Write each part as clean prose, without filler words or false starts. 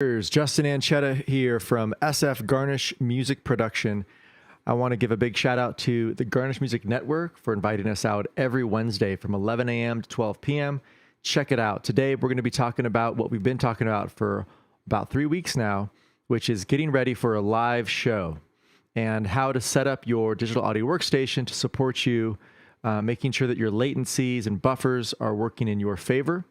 Here's Justin Ancheta here from SF Garnish Music Production. I want to give a big shout out to the Garnish Music Network for inviting us out every Wednesday from 11 a.m. to 12 p.m. Check it out. Today, we're going to be talking about what we've been talking about for about 3 weeks now, which is getting ready for a live show and how to set up your digital audio workstation to support you, making sure that your latencies and buffers are working in your favor,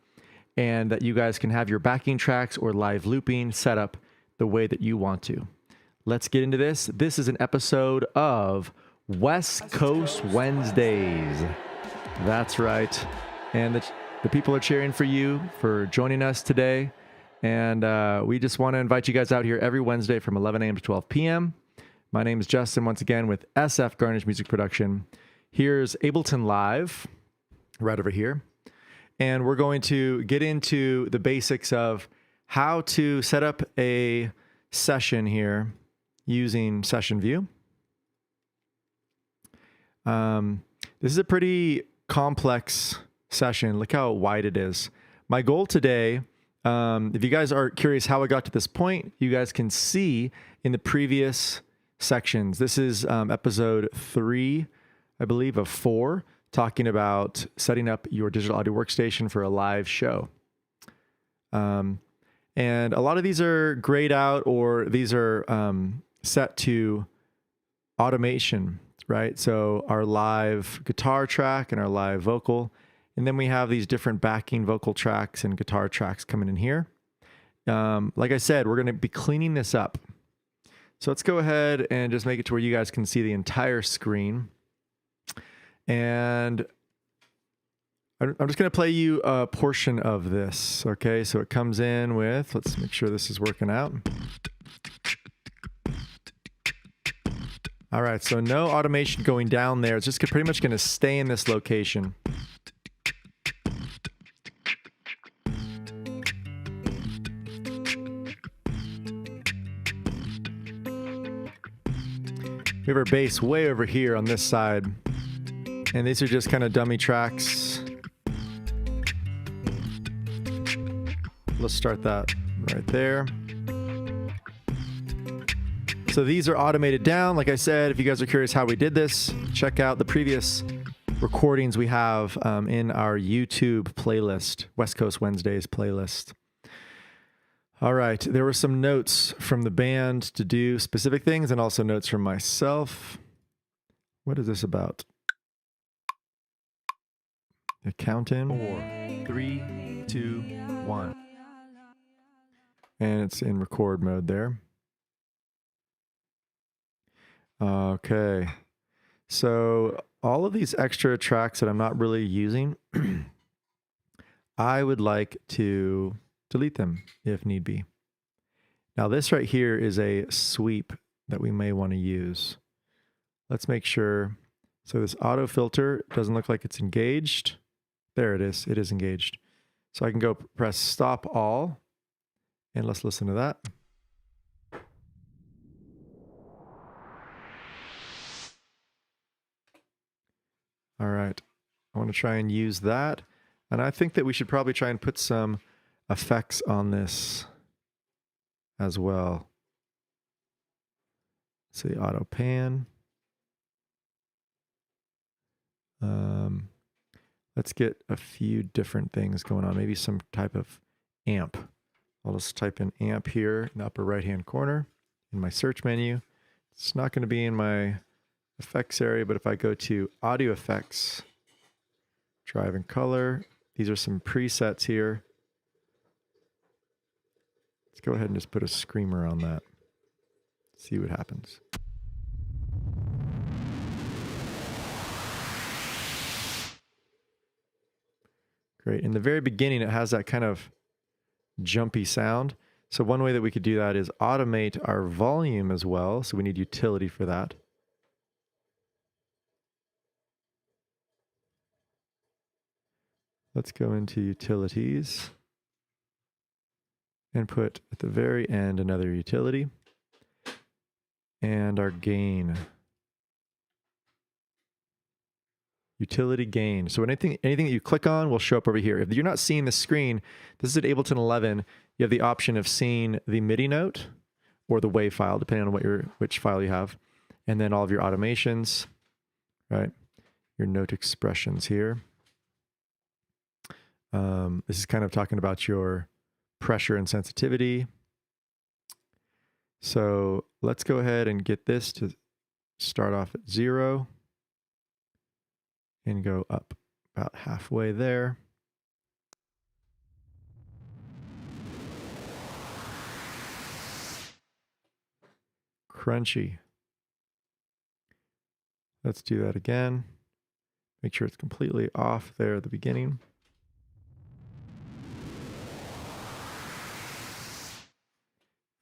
and that you guys can have your backing tracks or live looping set up the way that you want to. Let's get into this. This is an episode of West Coast Wednesdays. That's right. And the people are cheering for you for joining us today. And we just want to invite you guys out here every Wednesday from 11 a.m. to 12 p.m. My name is Justin, once again, with SF Garnish Music Production. Here's Ableton Live, right over here. And we're going to get into the basics of how to set up a session here using Session View. This is a pretty complex session. Look how wide it is. My goal today, if you guys are curious how I got to this point, you guys can see in the previous sections. This is episode 3, I believe, of 4. Talking about setting up your digital audio workstation for a live show. And a lot of these are grayed out, or these are set to automation, right? So our live guitar track and our live vocal. And then we have these different backing vocal tracks and guitar tracks coming in here. Like I said, we're going to be cleaning this up. So let's go ahead and just make it to where you guys can see the entire screen. And I'm just going to play you a portion of this, okay? So it comes in with, let's make sure this is working out. All right, so no automation going down there. It's just pretty much going to stay in this location. We have our bass way over here on this side. And these are just kind of dummy tracks. Let's start that right there. So these are automated down. Like I said, if you guys are curious how we did this, check out the previous recordings we have in our YouTube playlist, West Coast Wednesdays playlist. All right, there were some notes from the band to do specific things and also notes from myself. What is this about? Count in 4, 3, 2, 1. And it's in record mode there. Okay. So all of these extra tracks that I'm not really using, I would like to delete them if need be. Now this right here is a sweep that we may want to use. Let's make sure. So this auto filter doesn't look like it's engaged. There it is. It is engaged. So I can go press stop all, and let's listen to that. All right. I want to try and use that. And I think that we should probably try and put some effects on this as well. Let's see, auto pan. Let's get a few different things going on. Maybe some type of amp. I'll just type in amp here in the upper right-hand corner in my search menu. It's not going to be in my effects area, but if I go to audio effects, drive and color, these are some presets here. Let's go ahead and just put a screamer on that. See what happens. Great. In the very beginning, it has that kind of jumpy sound. So one way that we could do that is automate our volume as well. So we need utility for that. Let's go into utilities and put at the very end another utility and our gain. Utility gain. So anything that you click on will show up over here. If you're not seeing the screen, this is at Ableton 11. You have the option of seeing the MIDI note or the WAV file, depending on which file you have. And then all of your automations, right? Your note expressions here. This is kind of talking about your pressure and sensitivity. So let's go ahead and get this to start off at 0 and go up about halfway there. Crunchy. Let's do that again. Make sure it's completely off there at the beginning.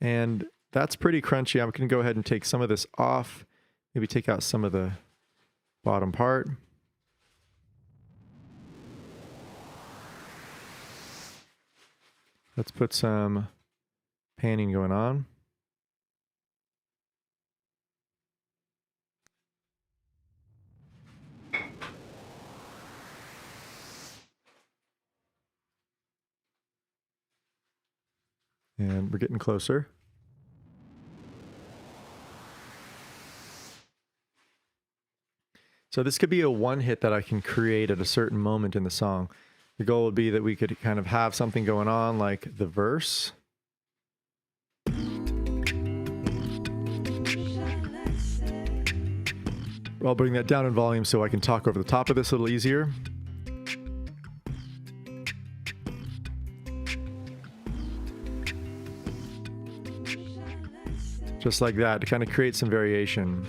And that's pretty crunchy. I'm going to go ahead and take some of this off. Maybe take out some of the bottom part. Let's put some panning going on. And we're getting closer. So this could be a one hit that I can create at a certain moment in the song. The goal would be that we could kind of have something going on like the verse. I'll bring that down in volume so I can talk over the top of this a little easier. Just like that, to kind of create some variation.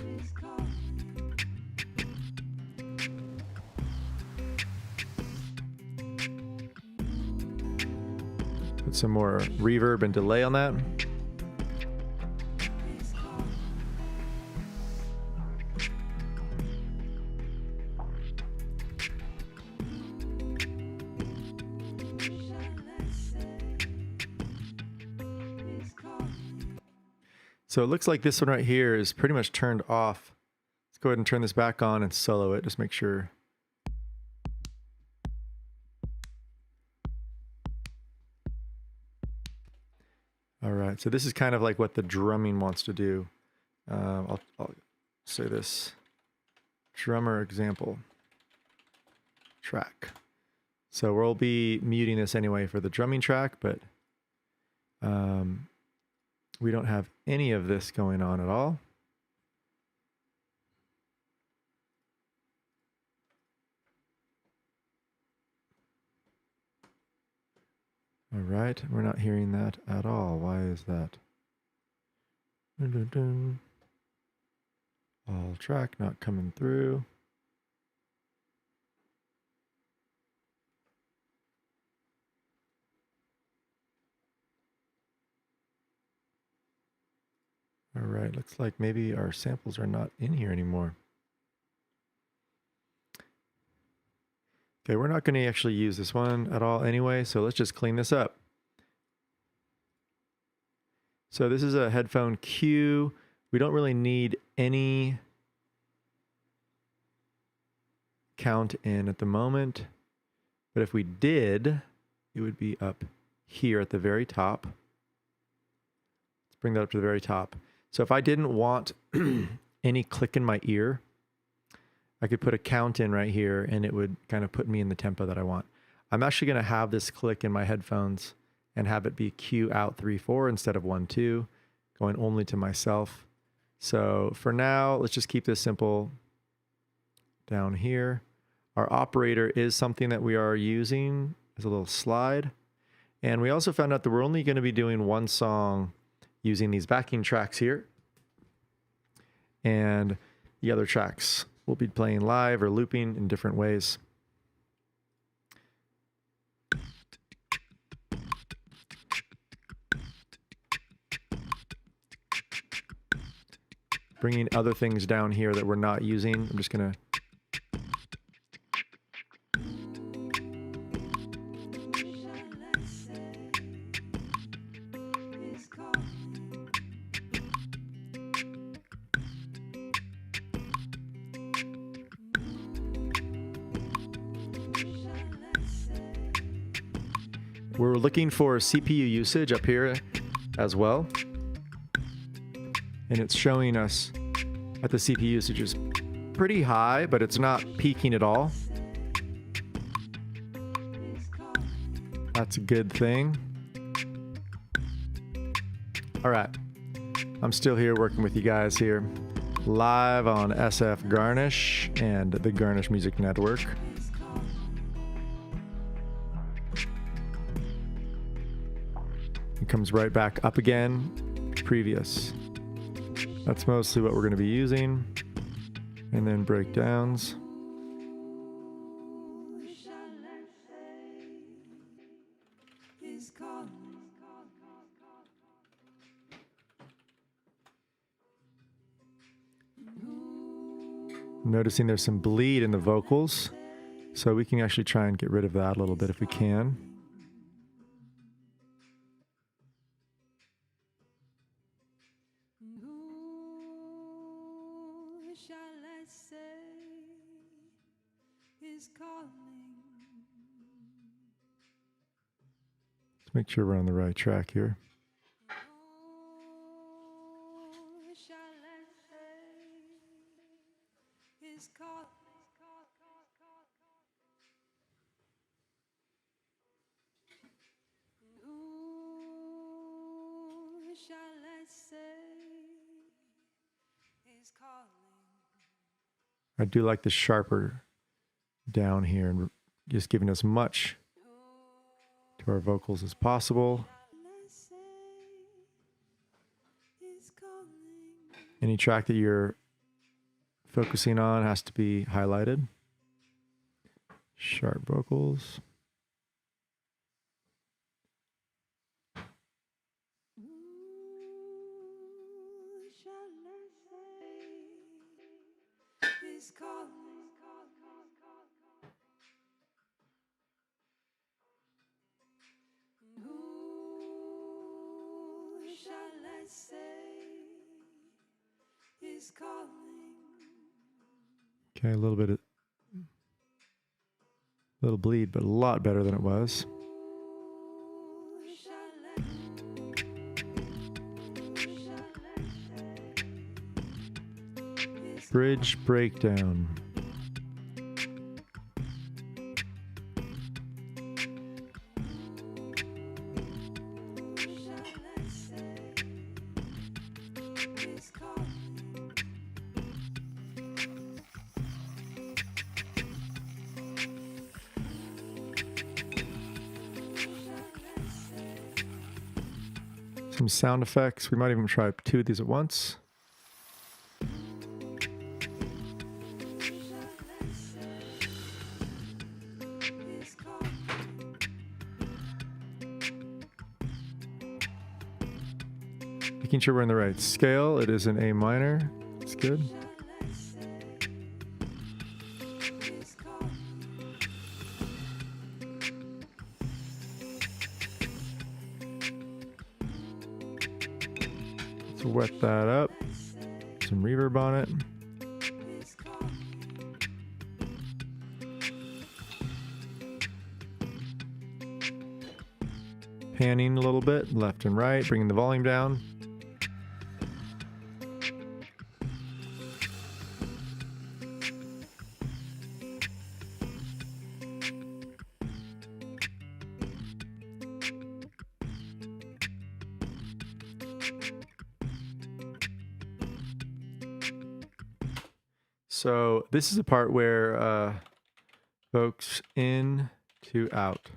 Put some more reverb and delay on that. So it looks like this one right here is pretty much turned off. Let's go ahead and turn this back on and solo it. Just make sure. All right, so this is kind of like what the drumming wants to do. I'll say this. Drummer example. Track. So we'll be muting this anyway for the drumming track, but we don't have any of this going on at all. All right, we're not hearing that at all. Why is that? Dun, dun, dun. All track not coming through. All right, looks like maybe our samples are not in here anymore. Okay, we're not going to actually use this one at all anyway, so let's just clean this up. So this is a headphone cue. We don't really need any count in at the moment, but if we did, it would be up here at the very top. Let's bring that up to the very top. So if I didn't want any click in my ear, I could put a count in right here and it would kind of put me in the tempo that I want. I'm actually going to have this click in my headphones and have it be cue out 3/4 instead of 1/2, going only to myself. So for now, let's just keep this simple down here. Our operator is something that we are using as a little slide. And we also found out that we're only going to be doing one song using these backing tracks here. And the other tracks we'll be playing live or looping in different ways. Bringing other things down here that we're not using. I'm just going to We're looking for CPU usage up here as well. And it's showing us that the CPU usage is pretty high, but it's not peaking at all. That's a good thing. All right. I'm still here working with you guys here, live on SF Garnish and the Garnish Music Network. It comes right back up again, previous. That's mostly what we're going to be using. And then breakdowns. I'm noticing there's some bleed in the vocals, so we can actually try and get rid of that a little bit if we can. Let's make sure we're on the right track here. I do like the sharper down here and just giving as much to our vocals as possible. Any track that you're focusing on has to be highlighted. Sharp vocals. Okay, a little bleed, but a lot better than it was. Bridge breakdown. Some sound effects. We might even try 2 of these at once. Making sure we're in the right scale. It is an A minor. It's good. Let's wet that up. Some reverb on it. Panning a little bit, left and right, bringing the volume down. So this is a part where folks in to out.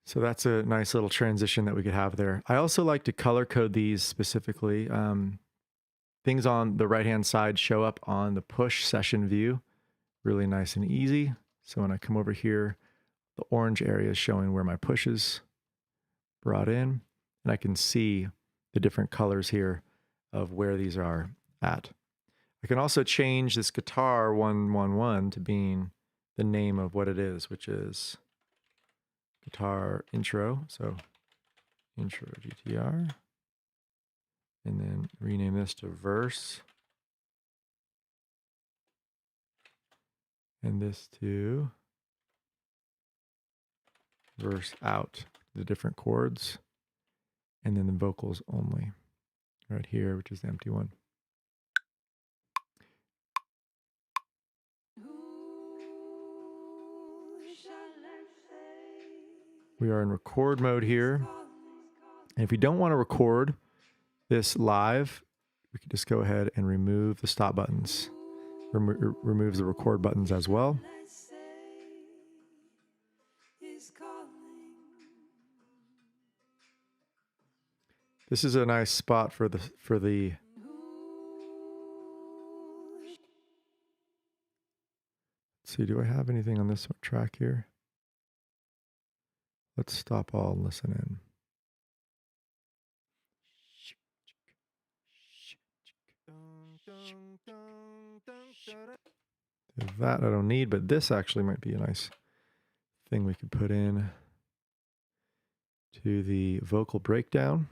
So that's a nice little transition that we could have there. I also like to color code these specifically. Things on the right-hand side show up on the push session view. Really nice and easy. So when I come over here, the orange area is showing where my push is brought in. And I can see the different colors here of where these are at. I can also change this guitar 111 to being the name of what it is, which is guitar intro. So intro GTR. And then rename this to verse. And this to verse out, the different chords, and then the vocals only right here, which is the empty one. We are in record mode here. And if you don't want to record this live, we can just go ahead and remove the stop buttons. Removes the record buttons as well. This is a nice spot for the Let's see, do I have anything on this track here? Let's stop all and listen in. That I don't need, but this actually might be a nice thing we could put in to the vocal breakdown.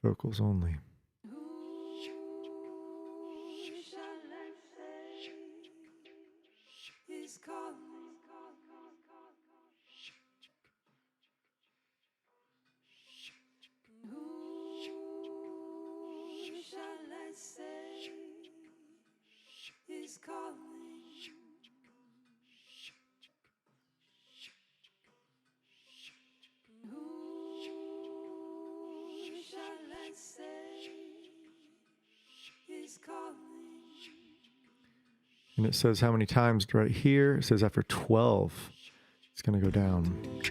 Vocals only. And it says how many times right here. It says after 12, it's going to go down.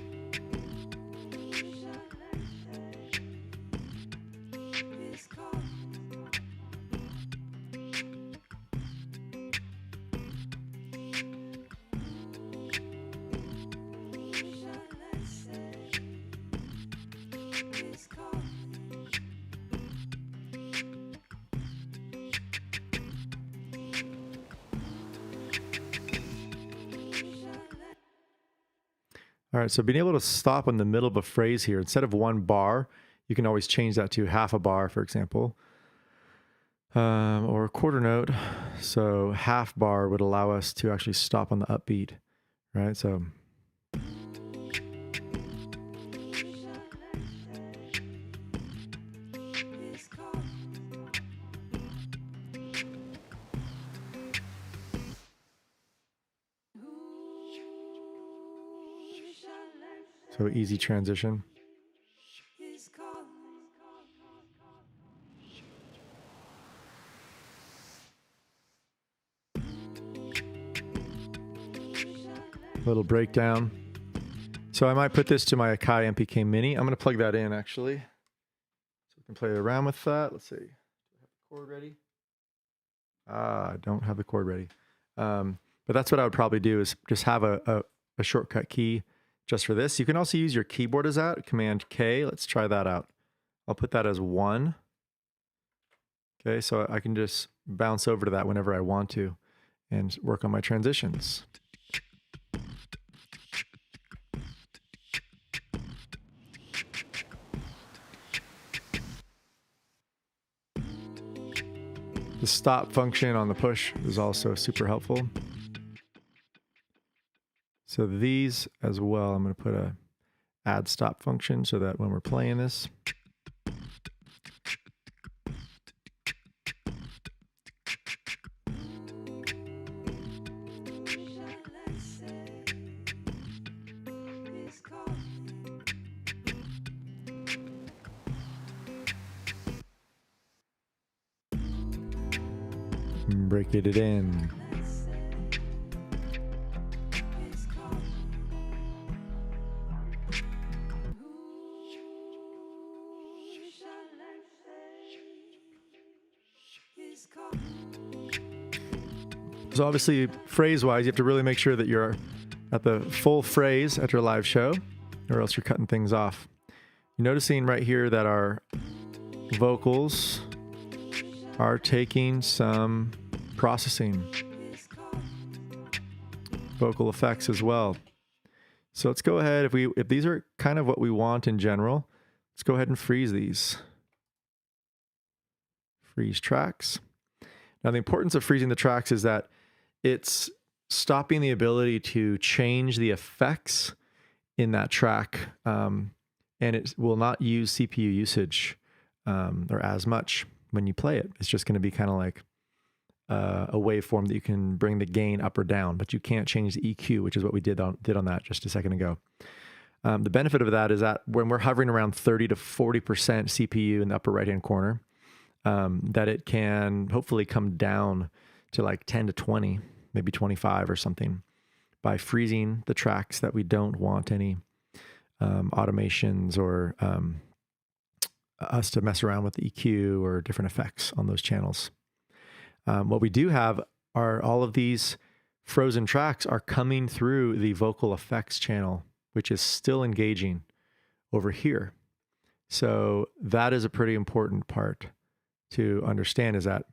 All right, so being able to stop in the middle of a phrase here, instead of one bar, you can always change that to half a bar, for example, or a quarter note. So half bar would allow us to actually stop on the upbeat, right? So easy transition. Little breakdown. So I might put this to my Akai MPK Mini. I'm going to plug that in actually, so we can play around with that. Let's see. Do I have the chord ready? I don't have the chord ready. But that's what I would probably do, is just have a shortcut key just for this. You can also use your keyboard as that, Command K. Let's try that out. I'll put that as 1. Okay, so I can just bounce over to that whenever I want to and work on my transitions. The stop function on the push is also super helpful. So these as well, I'm going to put a add stop function so that when we're playing this, break it in. So obviously, phrase-wise, you have to really make sure that you're at the full phrase at your live show, or else you're cutting things off. You're noticing right here that our vocals are taking some processing. Vocal effects as well. So let's go ahead, if these are kind of what we want in general, let's go ahead and freeze these. Freeze tracks. Now the importance of freezing the tracks is that it's stopping the ability to change the effects in that track, and it will not use CPU usage or as much when you play it. It's just going to be kind of like a waveform that you can bring the gain up or down, but you can't change the EQ, which is what we did on that just a second ago. The benefit of that is that when we're hovering around 30 to 40% CPU in the upper right-hand corner, that it can hopefully come down to like 10 to 20, maybe 25 or something, by freezing the tracks that we don't want any automations or us to mess around with the EQ or different effects on those channels. What we do have are all of these frozen tracks are coming through the vocal effects channel, which is still engaging over here. So that is a pretty important part to understand, is that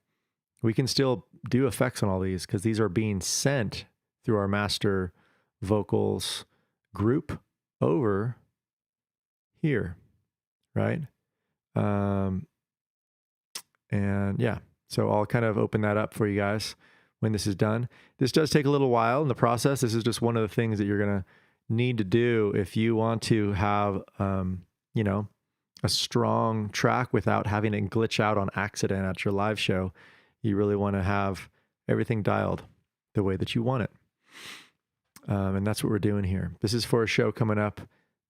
we can still do effects on all these because these are being sent through our master vocals group over here, right? And yeah, so I'll kind of open that up for you guys when this is done. This does take a little while in the process. This is just one of the things that you're going to need to do if you want to have, you know, a strong track without having it glitch out on accident at your live show. You really want to have everything dialed the way that you want it. And that's what we're doing here. This is for a show coming up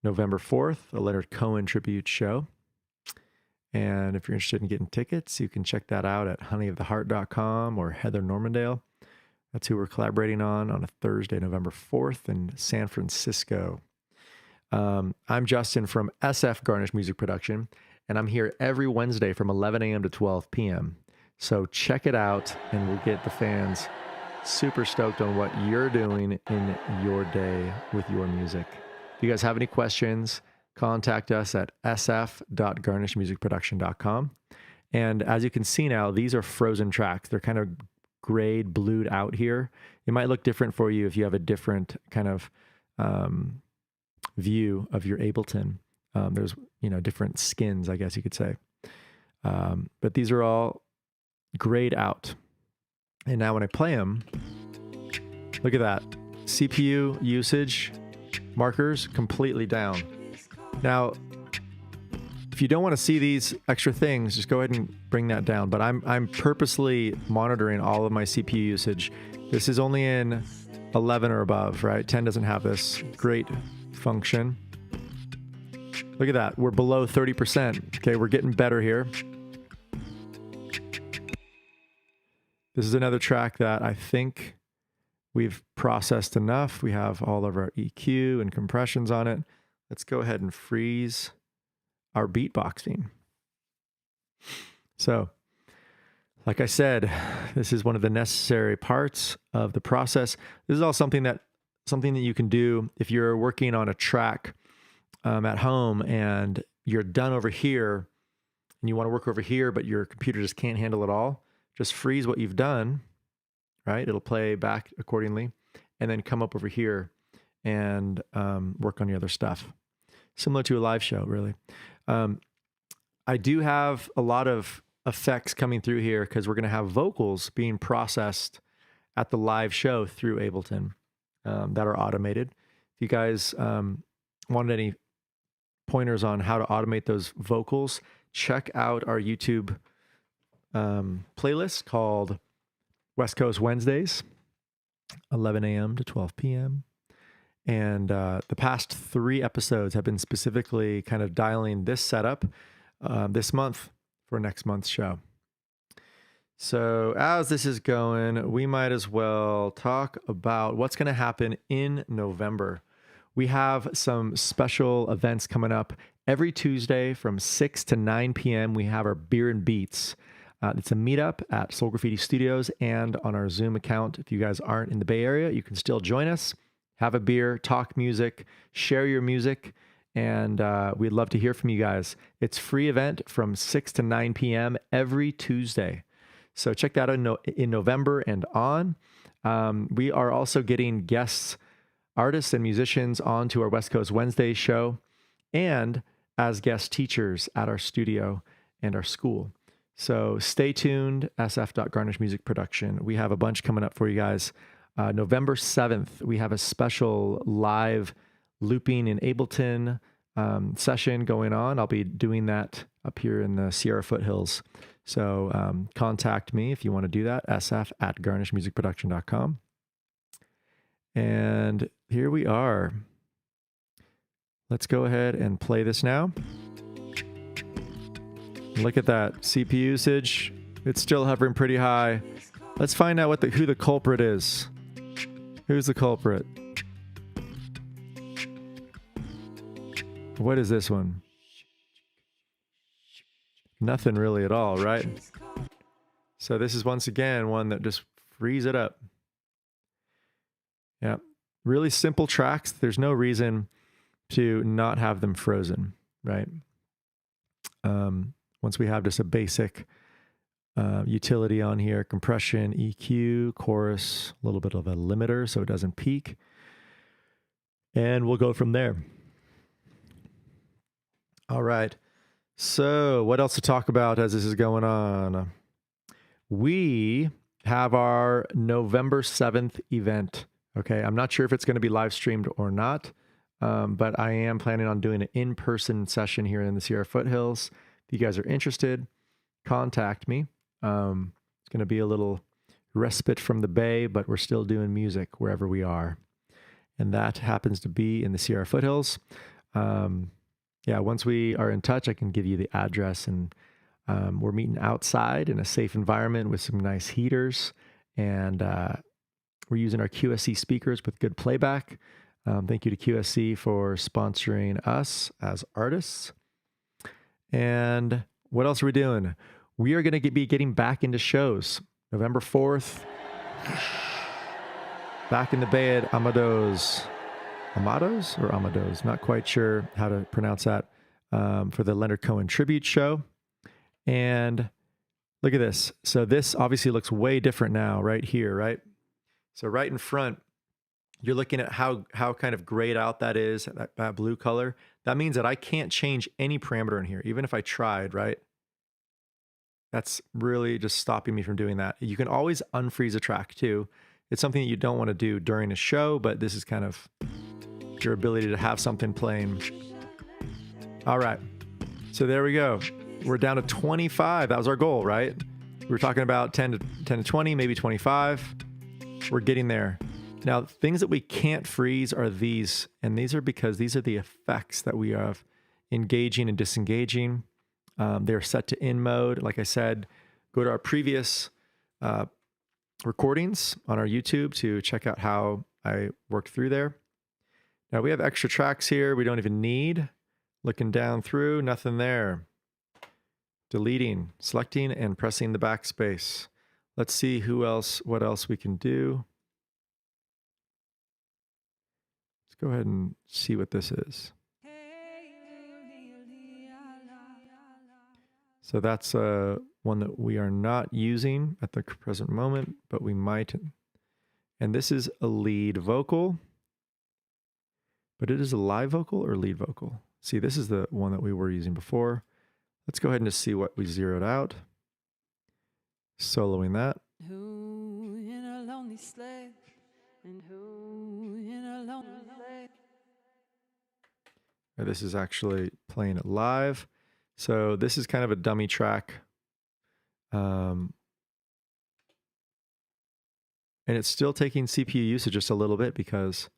November 4th, a Leonard Cojen Tribute show. And if you're interested in getting tickets, you can check that out at honeyoftheheart.com or Heather Normandale. That's who we're collaborating on a Thursday, November 4th in San Francisco. I'm Justin from SF Garnish Music Production, and I'm here every Wednesday from 11 a.m. to 12 p.m. So check it out, and we'll get the fans super stoked on what you're doing in your day with your music. If you guys have any questions, contact us at sf.garnishmusicproduction.com. And as you can see now, these are frozen tracks. They're kind of grayed, blued out here. It might look different for you if you have a different kind of view of your Ableton. There's, you know, different skins, I guess you could say. But these are all grayed out. And now when I play them, look at that. CPU usage markers completely down. Now, if you don't want to see these extra things, just go ahead and bring that down. But I'm purposely monitoring all of my CPU usage. This is only in 11 or above, right? 10 doesn't have this great function. Look at that. We're below 30%. Okay, we're getting better here. This is another track that I think we've processed enough. We have all of our EQ and compressions on it. Let's go ahead and freeze our beatboxing. So, like I said, this is one of the necessary parts of the process. This is all something that you can do if you're working on a track at home and you're done over here and you want to work over here, but your computer just can't handle it all. Just freeze what you've done, right? It'll play back accordingly, and then come up over here and work on your other stuff. Similar to a live show, really. I do have a lot of effects coming through here because we're going to have vocals being processed at the live show through Ableton that are automated. If you guys wanted any pointers on how to automate those vocals, check out our YouTube playlist called West Coast Wednesdays, 11 a.m. to 12 p.m. And the past 3 episodes have been specifically kind of dialing this setup this month for next month's show. So as this is going, we might as well talk about what's going to happen in November. We have some special events coming up every Tuesday from 6 to 9 p.m. We have our Beer and Beats. It's a meetup at Soul Graffiti Studios and on our Zoom account. If you guys aren't in the Bay Area, you can still join us, have a beer, talk music, share your music, and we'd love to hear from you guys. It's a free event from 6 to 9 p.m. every Tuesday. So check that out in November and on. We are also getting guests, artists and musicians onto our West Coast Wednesday show and as guest teachers at our studio and our school. So stay tuned, sf.garnishmusicproduction. We have a bunch coming up for you guys. November 7th, we have a special live looping in Ableton session going on. I'll be doing that up here in the Sierra foothills. So contact me if you want to do that, sf@garnishmusicproduction.com. And here we are. Let's go ahead and play this now. Look at that CPU usage. It's still hovering pretty high. Let's find out who the culprit is. Who's the culprit? What is this one? Nothing really at all, right? So this is once again one that just frees it up. Yeah, really simple tracks. There's no reason to not have them frozen, right? Once we have just a basic utility on here, compression, EQ, chorus, a little bit of a limiter so it doesn't peak. And we'll go from there. All right. So what else to talk about as this is going on? We have our November 7th event. Okay. I'm not sure if it's going to be live streamed or not, but I am planning on doing an in-person session here in the Sierra foothills. If you guys are interested, contact me. It's going to be a little respite from the Bay, but we're still doing music wherever we are. And that happens to be in the Sierra foothills. Yeah, once we are in touch, I can give you the address, and we're meeting outside in a safe environment with some nice heaters, and we're using our QSC speakers with good playback. Thank you to QSC for sponsoring us as artists. And what else are we doing? We are going to be getting back into shows. November 4th, back in the Bay at Amados or Amados? Not quite sure how to pronounce that, for the Leonard Cojen Tribute show. And look at this. So this obviously looks way different now right here, right? So right in front, you're looking at how kind of grayed out that is, that blue color. That means that I can't change any parameter in here, even if I tried, right? That's really just stopping me from doing that. You can always unfreeze a track too. It's something that you don't want to do during a show, but this is kind of your ability to have something playing. All right. So there we go. We're down to 25. That was our goal, right? We were talking about 10 to 20, maybe 25. We're getting there. Now, things that we can't freeze are these, and these are because these are the effects that we have engaging and disengaging. They're set to in mode. Like I said, go to our previous recordings on our YouTube to check out how I worked through there. Now we have extra tracks here we don't even need. Looking down through, nothing there. Deleting, selecting, and pressing the backspace. Let's see what else we can do. Let's go ahead and see what this is. So that's one that we are not using at the present moment, but we might. And this is a lead vocal, but it is a live vocal or lead vocal. See, this is the one that we were using before. Let's go ahead and just see what we zeroed out. Soloing that. Who in a lonely sled, and who in a lonely sled. This is actually playing it live. So this is kind of a dummy track. And it's still taking CPU usage just a little bit because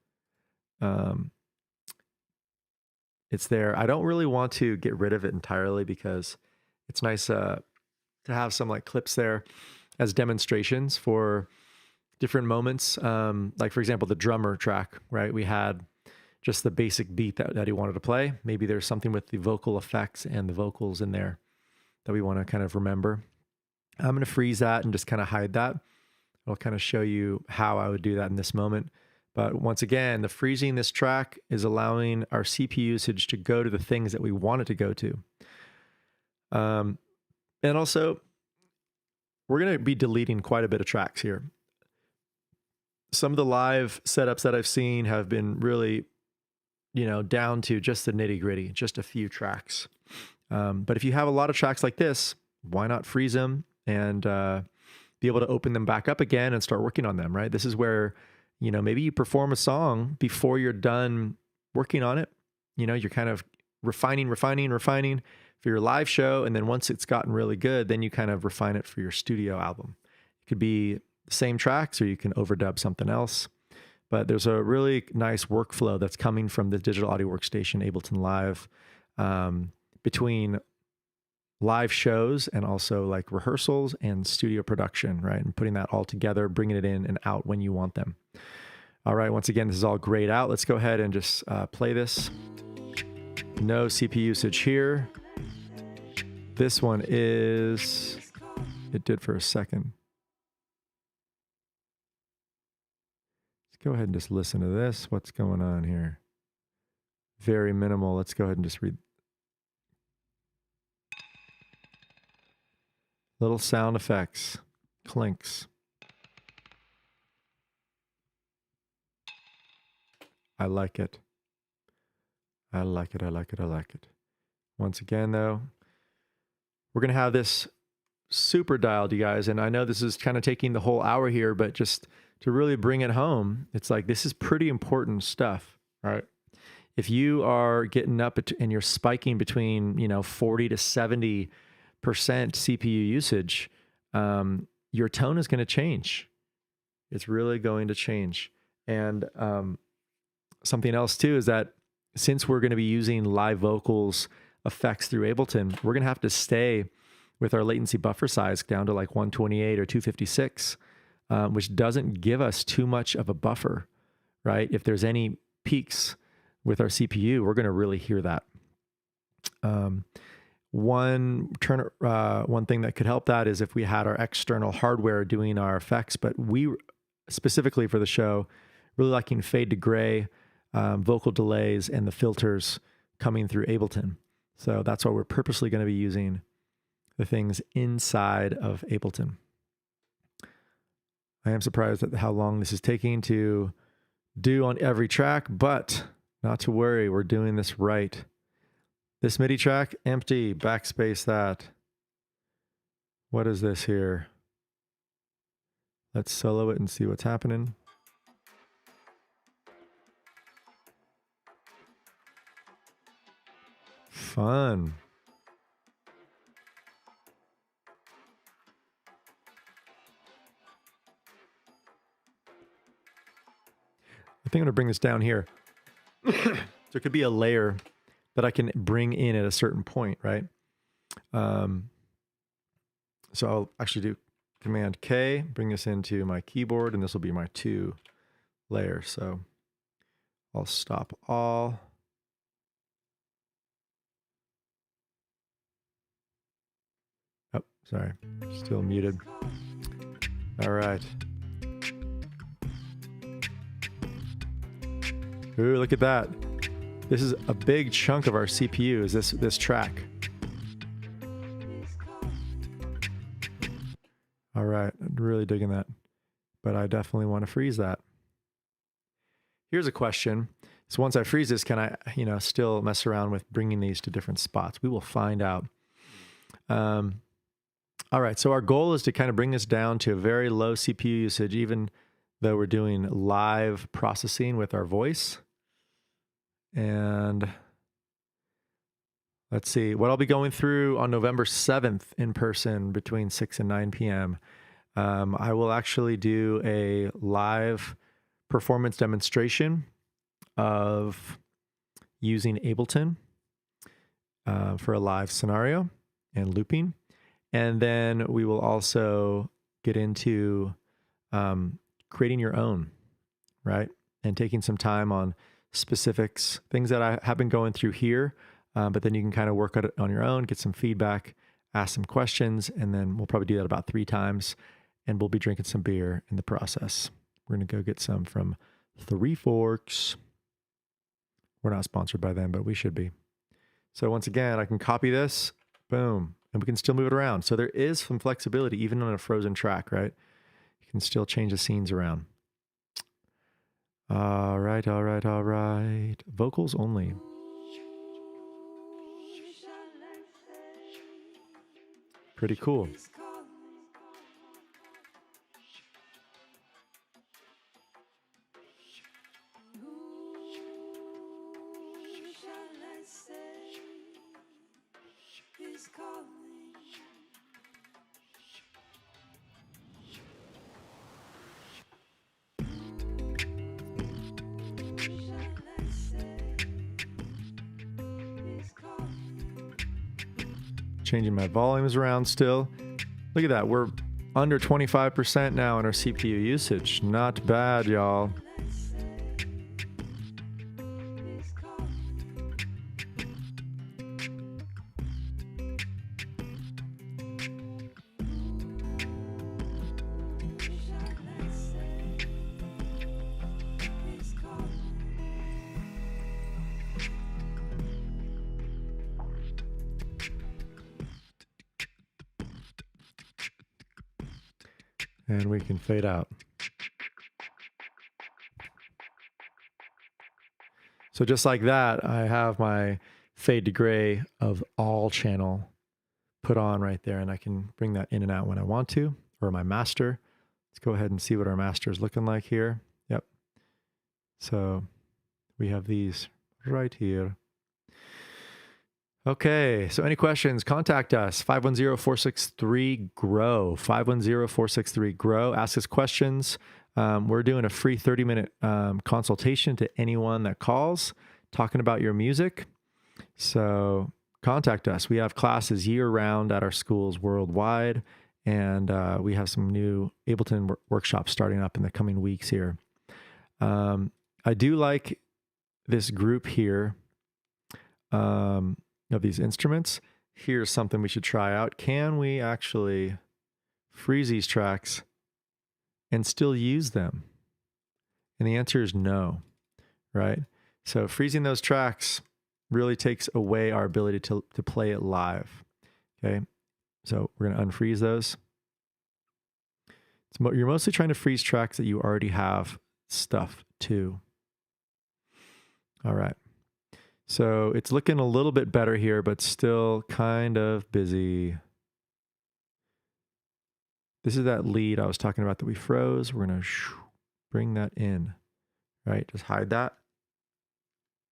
it's there. I don't really want to get rid of it entirely because it's nice to have some like clips there as demonstrations for different moments. Like for example, the drummer track, right? We had just the basic beat that he wanted to play. Maybe there's something with the vocal effects and the vocals in there that we want to kind of remember. I'm going to freeze that and just kind of hide that. I'll kind of show you how I would do that in this moment. But once again, the freezing this track is allowing our CPU usage to go to the things that we want it to go to. And also, we're going to be deleting quite a bit of tracks here. Some of the live setups that I've seen have been really, down to just the nitty gritty, just a few tracks. But if you have a lot of tracks like this, why not freeze them and be able to open them back up again and start working on them, right? This is where, you know, maybe you perform a song before you're done working on it. You know, you're kind of refining for your live show. And then once it's gotten really good, then you kind of refine it for your studio album. It could be the same tracks or you can overdub something else. But there's a really nice workflow that's coming from the digital audio workstation Ableton Live between live shows and also like rehearsals and studio production, right? And putting that all together, bringing it in and out when you want them. All right, once again, this is all grayed out. Let's go ahead and just play this. No CPU usage here. This one is, it did for a second. Let's go ahead and just listen to this. What's going on here? Very minimal. Let's go ahead and just read. Little sound effects, clinks. I like it. I like it. I like it. I like it. Once again, though, we're going to have this super dialed, you guys. And I know this is kind of taking the whole hour here, but just to really bring it home, it's like this is pretty important stuff, right? If you are getting up and you're spiking between, you know, 40 to 70% CPU usage, your tone is going to change. It's really going to change. And something else too is that since we're going to be using live vocals effects through Ableton, we're going to have to stay with our latency buffer size down to like 128 or 256, which doesn't give us too much of a buffer, right? If there's any peaks with our CPU, we're going to really hear that. One thing that could help that is if we had our external hardware doing our effects, but we specifically for the show, really liking fade to gray, vocal delays, and the filters coming through Ableton. So that's why we're purposely going to be using the things inside of Ableton. I am surprised at how long this is taking to do on every track, but not to worry, we're doing this right. This MIDI track, empty, backspace that. What is this here? Let's solo it and see what's happening. Fun. I think I'm going to bring this down here. There could be a layer that I can bring in at a certain point, right? So I'll actually do Command K, bring this into my keyboard, and this will be my 2 layer. So I'll stop all. Oh, sorry, still muted. All right. Ooh, look at that. This is a big chunk of our CPU, is this track. All right, I'm really digging that. But I definitely want to freeze that. Here's a question. So once I freeze this, can I, you know, still mess around with bringing these to different spots? We will find out. All right, so our goal is to kind of bring this down to a very low CPU usage, even though we're doing live processing with our voice. And let's see what I'll be going through on November 7th in person between 6 and 9 p.m. I will actually do a live performance demonstration of using Ableton for a live scenario and looping. And then we will also get into creating your own, right? And taking some time on specifics, things that I have been going through here, but then you can kind of work on it on your own, get some feedback, ask some questions, and then we'll probably do that about 3 times, and we'll be drinking some beer in the process. We're going to go get some from Three Forks. We're not sponsored by them, but we should be. So once again, I can copy this, boom, and we can still move it around. So there is some flexibility even on a frozen track, right? You can still change the scenes around. All right, all right, all right. Vocals only. Pretty cool. Changing my volumes around still. Look at that. We're under 25% now in our CPU usage. Not bad, y'all. And we can fade out. So just like that, I have my fade to gray of all channel put on right there, and I can bring that in and out when I want to, or my master. Let's go ahead and see what our master is looking like here. Yep. So we have these right here. Okay, so any questions, contact us, 510-463-GROW, 510-463-GROW. Ask us questions. We're doing a free 30-minute consultation to anyone that calls, talking about your music. So contact us. We have classes year-round at our schools worldwide, and we have some new Ableton workshops starting up in the coming weeks here. I do like this group here. Of these instruments. Here's something we should try out. Can we actually freeze these tracks and still use them? And the answer is no, right? So freezing those tracks really takes away our ability to play it live. Okay, so we're going to unfreeze those. You're mostly trying to freeze tracks that you already have stuff to. All right. So it's looking a little bit better here, but still kind of busy. This is that lead I was talking about that we froze. We're going to bring that in, right? Just hide that.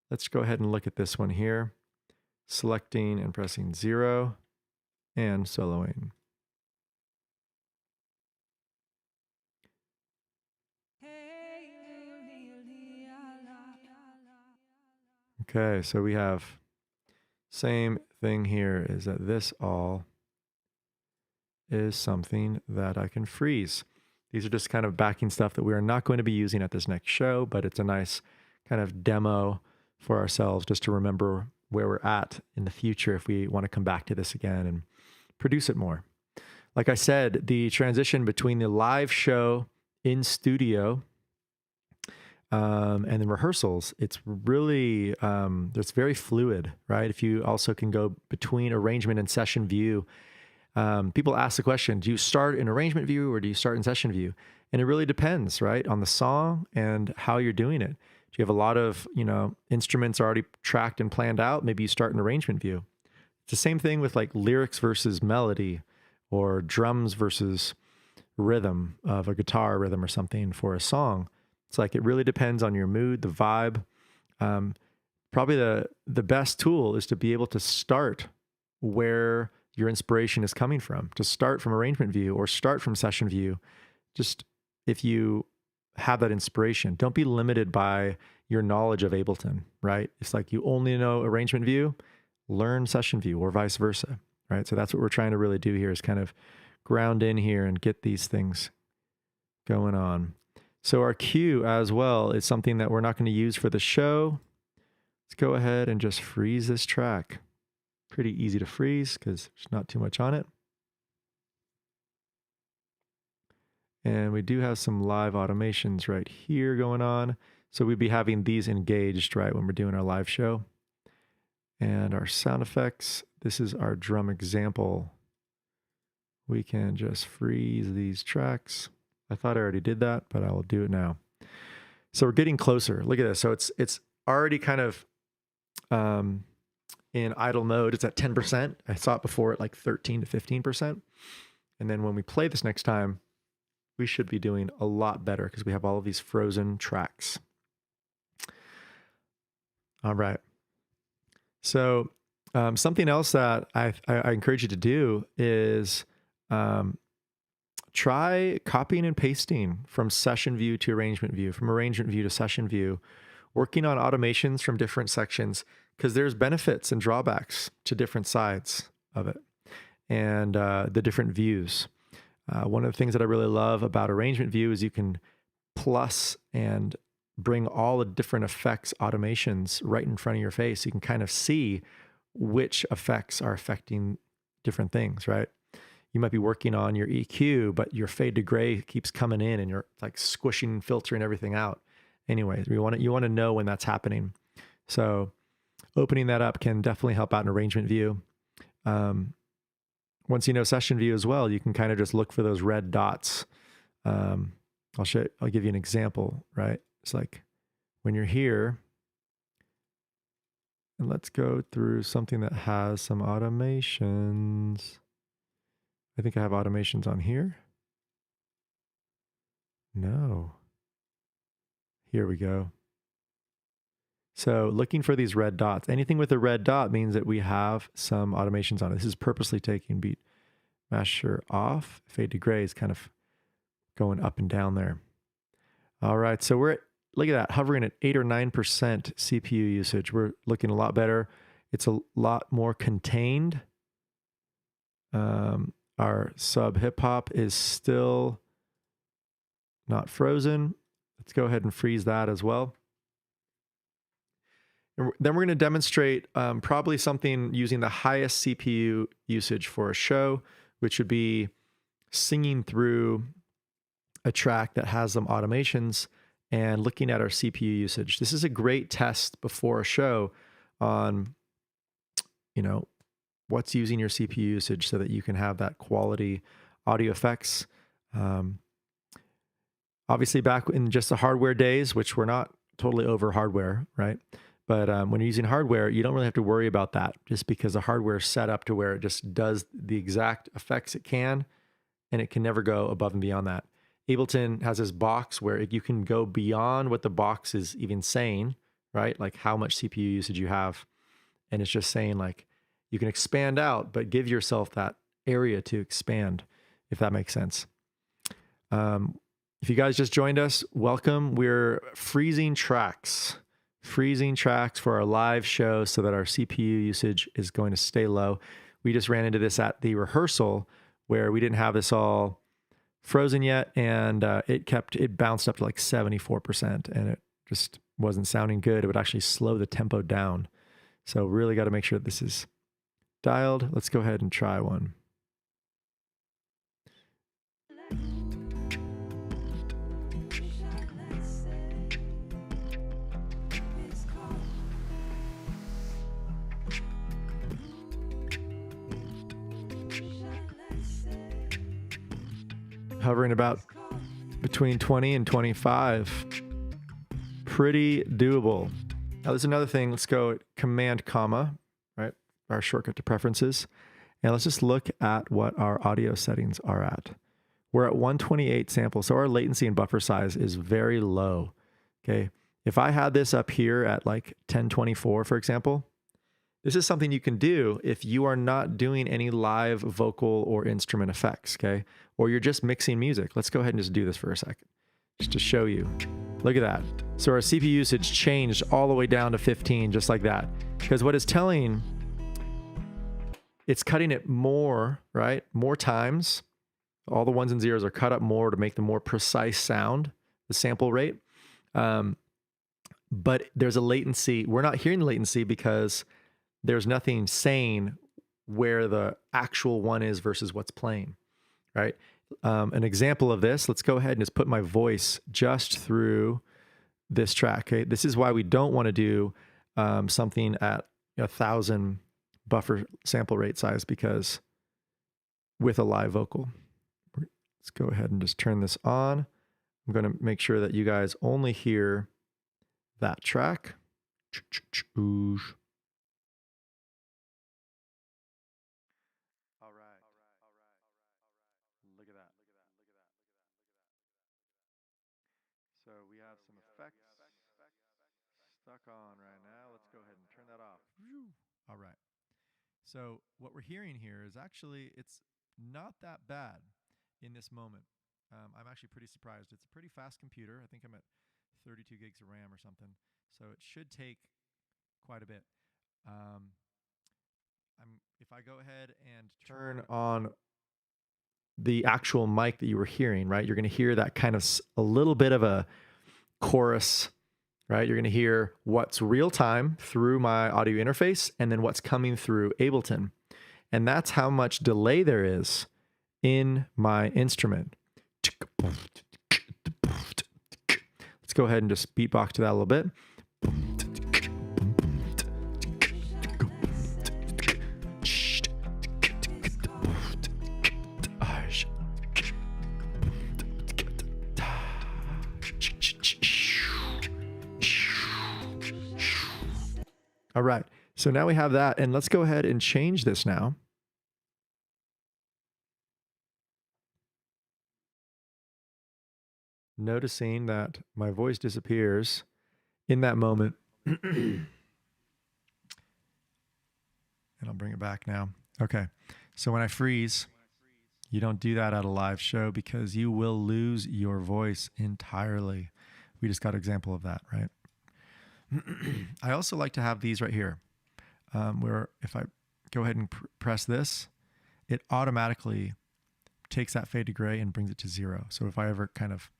Let's go ahead and look at this one here. Selecting and pressing 0 and soloing. Okay, so we have same thing here, is that this all is something that I can freeze. These are just kind of backing stuff that we are not going to be using at this next show, but it's a nice kind of demo for ourselves just to remember where we're at in the future if we want to come back to this again and produce it more. Like I said, the transition between the live show in studio and then rehearsals, it's really, it's very fluid, right? If you also can go between arrangement and session view, people ask the question, do you start in arrangement view or do you start in session view? And it really depends, right? On the song and how you're doing it. Do you have a lot of, instruments already tracked and planned out? Maybe you start in arrangement view. It's the same thing with like lyrics versus melody or drums versus rhythm of a guitar rhythm or something for a song. It's like it really depends on your mood, the vibe. Probably the best tool is to be able to start where your inspiration is coming from, to start from arrangement view or start from session view. Just if you have that inspiration, don't be limited by your knowledge of Ableton, right? It's like you only know arrangement view, learn session view or vice versa, right? So that's what we're trying to really do here, is kind of ground in here and get these things going on. So our cue as well is something that we're not going to use for the show. Let's go ahead and just freeze this track. Pretty easy to freeze because there's not too much on it. And we do have some live automations right here going on. So we'd be having these engaged, right, when we're doing our live show. And our sound effects, this is our drum example. We can just freeze these tracks. I thought I already did that, but I will do it now. So we're getting closer. Look at this. So it's already kind of in idle mode. It's at 10%. I saw it before at like 13 to 15%. And then when we play this next time, we should be doing a lot better because we have all of these frozen tracks. All right. So Something else that I encourage you to do is try copying and pasting from session view to arrangement view, from arrangement view to session view, working on automations from different sections, because there's benefits and drawbacks to different sides of it and the different views. One of the things that I really love about arrangement view is you can plus and bring all the different effects automations right in front of your face. You can kind of see which effects are affecting different things, right? You might be working on your EQ, but your fade to gray keeps coming in and you're like squishing, filtering everything out. Anyways, you want to know when that's happening. So opening that up can definitely help out in arrangement view. Once you know session view as well, you can kind of just look for those red dots. I'll give you an example, right? It's like when you're here, and let's go through something that has some automations. I think I have automations on here. No. Here we go. So looking for these red dots. Anything with a red dot means that we have some automations on it. This is purposely taking beat masher off. Fade to gray is kind of going up and down there. All right, so we're at, look at that, hovering at 8 or 9% CPU usage. We're looking a lot better. It's a lot more contained. Our sub hip hop is still not frozen. Let's go ahead and freeze that as well. And then we're going to demonstrate probably something using the highest CPU usage for a show, which would be singing through a track that has some automations and looking at our CPU usage. This is a great test before a show on, what's using your CPU usage so that you can have that quality audio effects. Obviously back in just the hardware days, which we're not totally over hardware, right? But when you're using hardware, you don't really have to worry about that just because the hardware is set up to where it just does the exact effects it can, and it can never go above and beyond that. Ableton has this box where you can go beyond what the box is even saying, right? Like how much CPU usage you have. And it's just saying like, you can expand out, but give yourself that area to expand, if that makes sense. If you guys just joined us, welcome. We're freezing tracks for our live show so that our CPU usage is going to stay low. We just ran into this at the rehearsal where we didn't have this all frozen yet, and it bounced up to like 74%, and it just wasn't sounding good. It would actually slow the tempo down. So really got to make sure that this is dialed. Let's go ahead and try one. Hovering about between 20 and 25. Pretty doable. Now there's another thing. Let's go Command comma, right? Our shortcut to preferences. And let's just look at what our audio settings are at. We're at 128 samples. So our latency and buffer size is very low. Okay. If I had this up here at like 1024, for example, this is something you can do if you are not doing any live vocal or instrument effects, okay? Or you're just mixing music. Let's go ahead and just do this for a second, just to show you. Look at that. So our CPU usage changed all the way down to 15, just like that. Because what it's telling, it's cutting it more, right? More times. All the ones and zeros are cut up more to make the more precise sound, the sample rate. But there's a latency. We're not hearing the latency because there's nothing saying where the actual one is versus what's playing, right? An example of this, let's go ahead and just put my voice just through this track, okay? This is why we don't want to do something at 1,000 buffer sample rate size, because with a live vocal. Let's go ahead and just turn this on. I'm going to make sure that you guys only hear that track. So we have some effects stuck on right now. Let's go ahead and turn that off. All right. So what we're hearing here is actually, it's not that bad in this moment. I'm actually pretty surprised. It's a pretty fast computer. I think I'm at 32 gigs of RAM or something. So it should take quite a bit. If I go ahead and turn on the actual mic that you were hearing, right, you're going to hear that kind of a little bit of a chorus, right? You're going to hear what's real time through my audio interface and then what's coming through Ableton. And that's how much delay there is in my instrument. Let's go ahead and just beatbox to that a little bit. All right, so now we have that, and let's go ahead and change this now. Noticing that my voice disappears in that moment. And I'll bring it back now. Okay, so when I freeze, you don't do that at a live show because you will lose your voice entirely. We just got an example of that, right? I also like to have these right here, where if I go ahead and press this, it automatically takes that fade to gray and brings it to 0. So if I ever kind of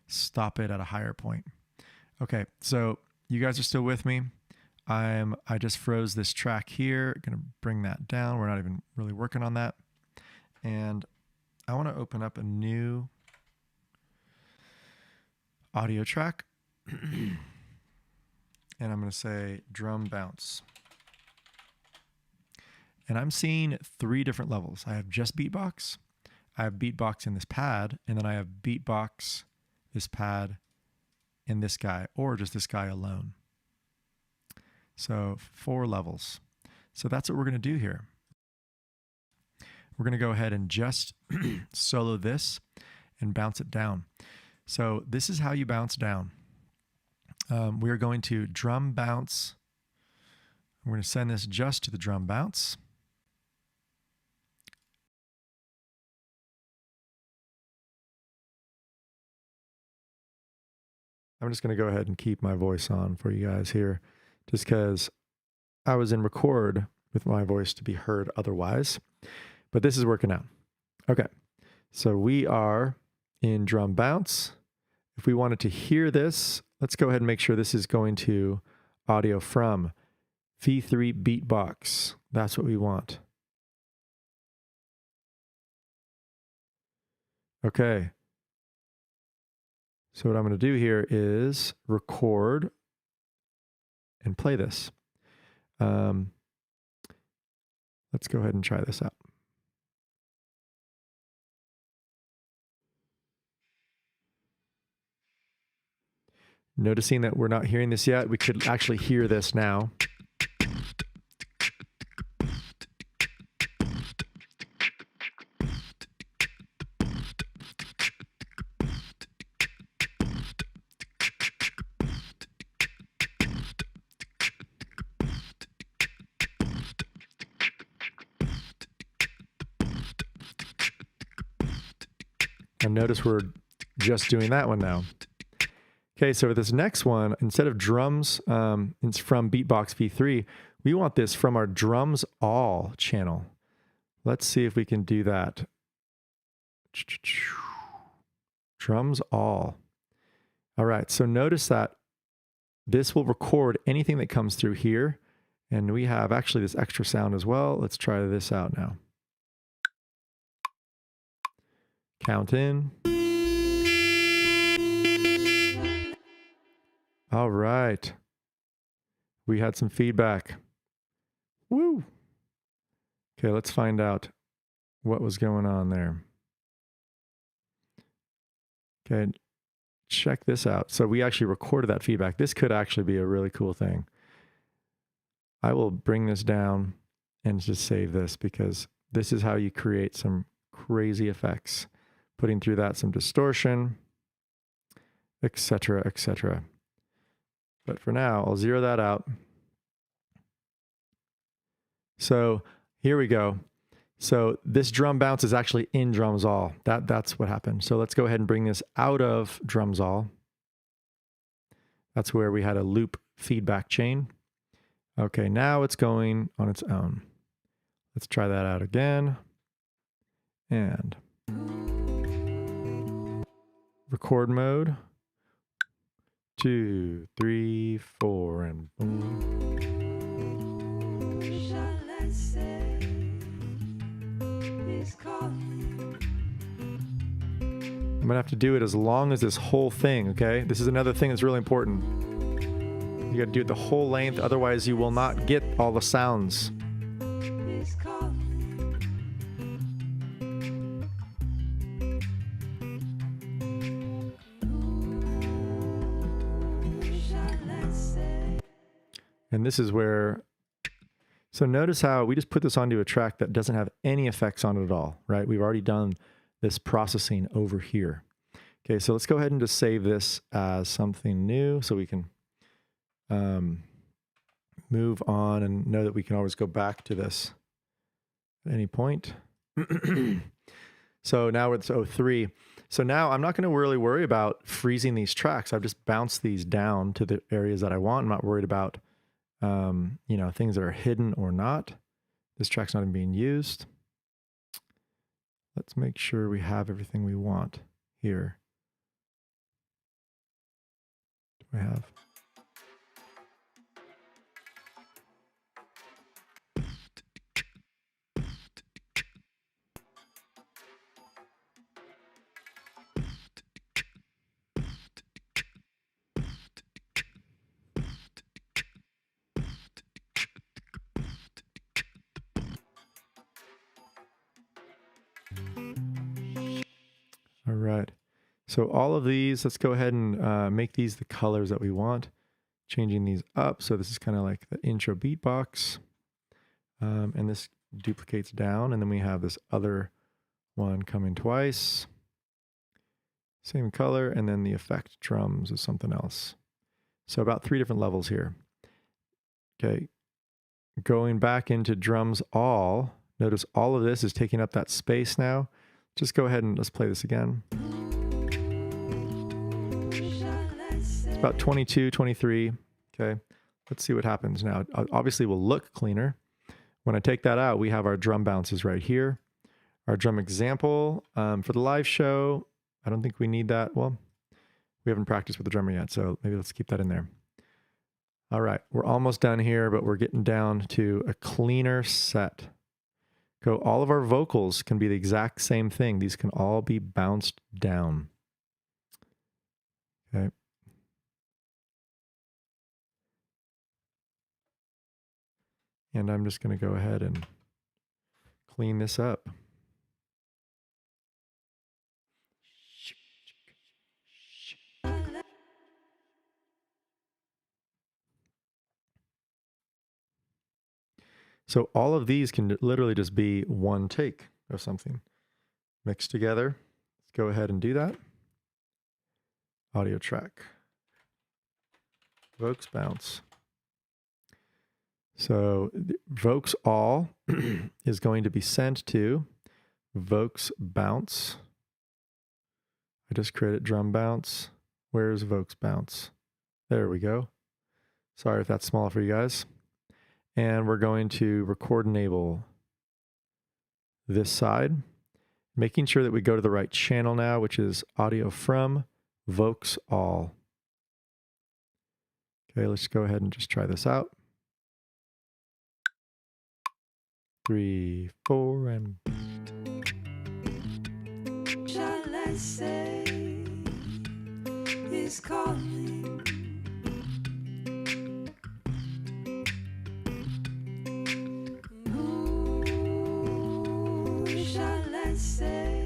stop it at a higher point. Okay, so you guys are still with me. I just froze this track here. Gonna bring that down. We're not even really working on that. And I want to open up a new audio track. And I'm going to say drum bounce. And I'm seeing 3 different levels. I have just beatbox, I have beatbox in this pad, and then I have beatbox, this pad, and this guy, or just this guy alone. So 4 levels. So that's what we're going to do here. We're going to go ahead and just solo this and bounce it down. So this is how you bounce down. We are going to drum bounce. We're going to send this just to the drum bounce. I'm just going to go ahead and keep my voice on for you guys here, just because I was in record with my voice to be heard otherwise. But this is working out. Okay, so we are in drum bounce. If we wanted to hear this, let's go ahead and make sure this is going to audio from V3 Beatbox. That's what we want. Okay. So what I'm going to do here is record and play this. Let's go ahead and try this out. Noticing that we're not hearing this yet, we could actually hear this now. And notice we're just doing that one now. Okay, so this next one, instead of drums, it's from Beatbox V3. We want this from our drums all channel. Let's see if we can do that. Drums all. All right, so notice that this will record anything that comes through here. And we have actually this extra sound as well. Let's try this out now. Count in. All right. We had some feedback. Woo! Okay, let's find out what was going on there. Okay, check this out. So we actually recorded that feedback. This could actually be a really cool thing. I will bring this down and just save this because this is how you create some crazy effects. Putting through that some distortion, etc., etc. But for now, I'll zero that out. So Here we go. So this drum bounce is actually in drums all. That's what happened. So let's go ahead and bring this out of drums all. That's where we had a loop feedback chain. Okay, now it's going on its own. Let's try that out again. And record mode. 2, 3, 4, and boom. I'm gonna have to do it as long as this whole thing, okay? This is another thing that's really important. You gotta do it the whole length, otherwise you will not get all the sounds. And this is where, so notice how we just put this onto a track that doesn't have any effects on it at all, right? We've already done this processing over here. Okay, so let's go ahead and just save this as something new so we can move on and know that we can always go back to this at any point. So now it's 03. So now I'm not going to really worry about freezing these tracks. I've just bounced these down to the areas that I want. I'm not worried about you know, things that are hidden or not. This track's not even being used. Let's make sure we have everything we want here. Do we have? All right. So all of these, let's go ahead and make these the colors that we want. Changing these up. So this is kind of like the intro beatbox. And this duplicates down. And then we have this other one coming twice. Same color. And then the effect drums is something else. So about 3 different levels here. Okay. Going back into drums all. Notice all of this is taking up that space now. Just go ahead and let's play this again. It's about 22, 23. Okay, let's see what happens now. Obviously, we'll look cleaner. When I take that out, we have our drum bounces right here. Our drum example for the live show. I don't think we need that. Well, we haven't practiced with the drummer yet, so maybe let's keep that in there. All right, we're almost done here, but we're getting down to a cleaner set. All of our vocals can be the exact same thing. These can all be bounced down. Okay. And I'm just going to go ahead and clean this up. So all of these can literally just be one take of something mixed together. Let's go ahead and do that. Audio track. Vocals bounce. So vocals all is going to be sent to vocals bounce. I just created drum bounce. Where's vocals bounce? There we go. Sorry if that's small for you guys. And we're going to record enable this side, making sure that we go to the right channel now, which is audio from vocals all. Okay, let's go ahead and just try this out. 3, 4, and shall I say is calling. Say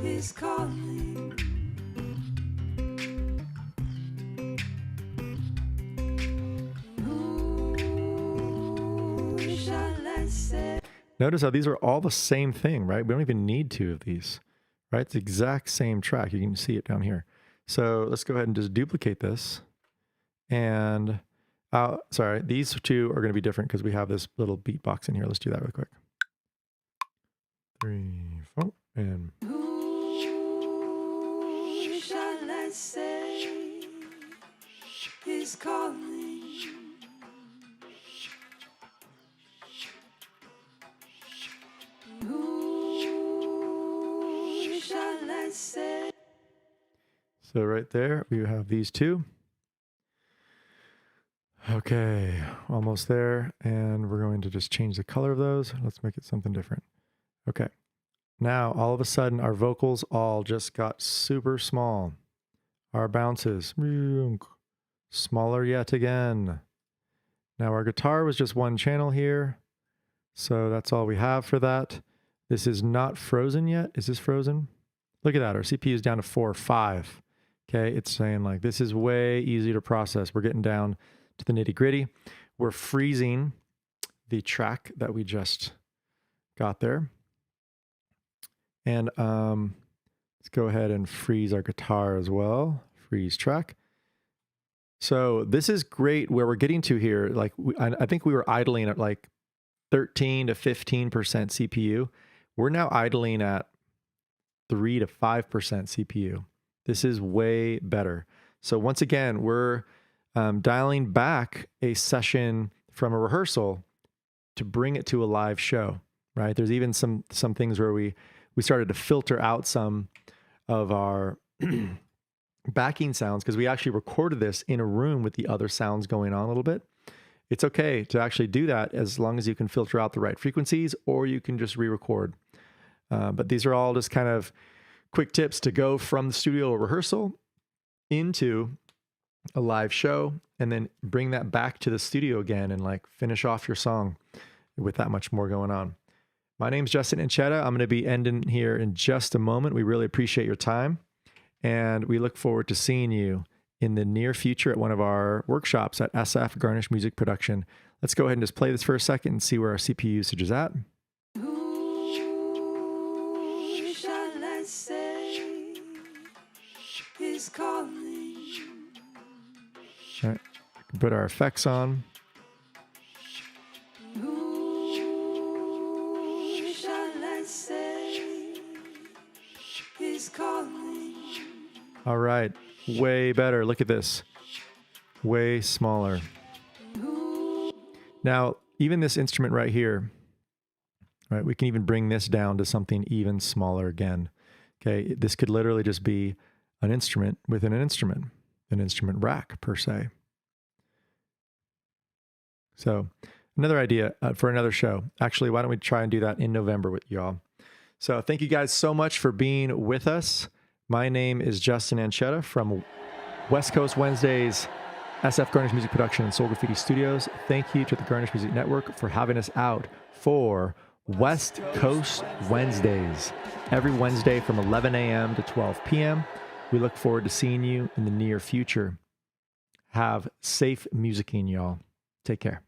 is calling. Who shall I say? Notice how these are all the same thing, right? We don't even need 2 of these, right? It's the exact same track. You can see it down here. So let's go ahead and just duplicate this. And Sorry, these two are going to be different because we have this little beatbox in here. Let's do that real quick. 3, 4, and... Who shall I say is calling? Who shall I say? So right there, we have these two. Okay, almost there. And we're going to just change the color of those. Let's make it something different. Okay. Now, all of a sudden, our vocals all just got super small. Our bounces, smaller yet again. Now, our guitar was just one channel here. So that's all we have for that. This is not frozen yet. Is this frozen? Look at that. Our CPU is down to 4 or 5. Okay, it's saying like, this is way easier to process. We're getting down to the nitty gritty. We're freezing the track that we just got there. And let's go ahead and freeze our guitar as well. Freeze track. So this is great where we're getting to here. Like I think we were idling at like 13 to 15% CPU. We're now idling at 3 to 5% CPU. This is way better. So once again, we're dialing back a session from a rehearsal to bring it to a live show, right? There's even some things where we started to filter out some of our backing sounds because we actually recorded this in a room with the other sounds going on a little bit. It's okay to actually do that as long as you can filter out the right frequencies, or you can just re-record. But these are all just kind of quick tips to go from the studio rehearsal into a live show and then bring that back to the studio again and like finish off your song with that much more going on. My name's Justin Ancheta. I'm going to be ending here in just a moment. We really appreciate your time, and we look forward to seeing you in the near future at one of our workshops at SF Garnish Music Production. Let's go ahead and just play this for a second and see where our CPU usage is at. Who shall I say is calling? All right, we can put our effects on. All right, way better. Look at this. Way smaller. Now, even this instrument right here, right, we can even bring this down to something even smaller again. Okay, this could literally just be an instrument within an instrument rack per se. So another idea for another show. Actually, why don't we try and do that in November with y'all? So thank you guys so much for being with us. My name is Justin Ancheta from West Coast Wednesdays, SF Garnish Music Production and Soul Graffiti Studios. Thank you to the Garnish Music Network for having us out for West Coast Wednesdays. Every Wednesday from 11 a.m. to 12 p.m. We look forward to seeing you in the near future. Have safe musicking, y'all. Take care.